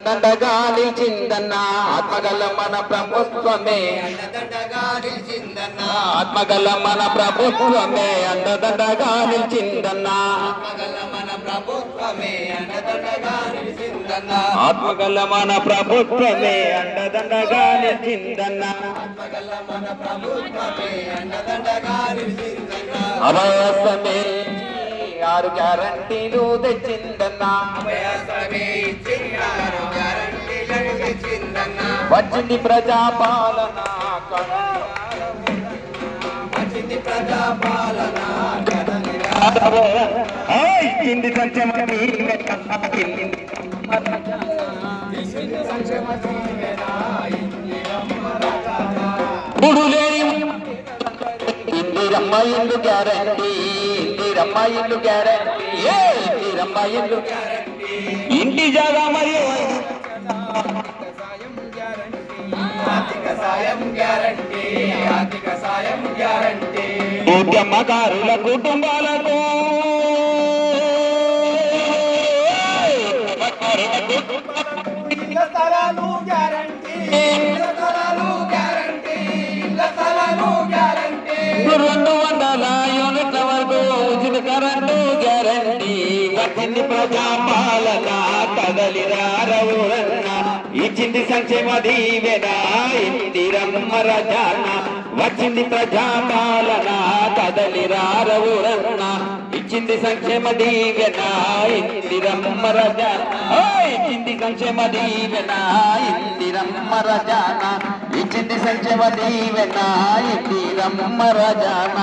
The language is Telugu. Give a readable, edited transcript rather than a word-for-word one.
దండగా నిలిచిందన్న ఆత్మగల మన ప్రభుత్వమే ఆత్మగల మన ప్రభుత్వమే అండదండగా నిలిచిందన్న ఆత్మగల మన ప్రభుత్వమే అండదండగా నిలిచిందన్న అభయస్తమే 6 గ్యారంటీలు తెచ్చిందన్నా వచ్చింది ప్రజాపాలన కింది సంక్షేమని గుడులేని ఇందిరమ్మ ఇల్లు గ్యారంటీ ఇందిరమ్మ ఇల్లు గ్యారంటీ ఇందిరమ్మ ఇల్లు ఇంటి జాగా మరియు ఉద్యమకారుల కుటుంబాలకు స్థలాలు గ్యారంటీ 200 యూనిట్ల వరకు ఉచిత కరెంటు గ్యారంటీ వచ్చింది ప్రజాపాలన కదలిరారవురన్న ఇచ్చింది సంక్షేమ దీవెన ఇందిరమ్మ రజాన వచ్చింది ప్రజాపాలన కదలిరారవురన్న ఇచ్చింది సంక్షేమ దీవెన ఇందిరమ్మ రజాన ఇచ్చింది సంక్షేమ దీవెన ఇందిరమ్మ రజాన ఇచ్చింది సంక్షేమ దీవెన ఇందిరమ్మ రజాన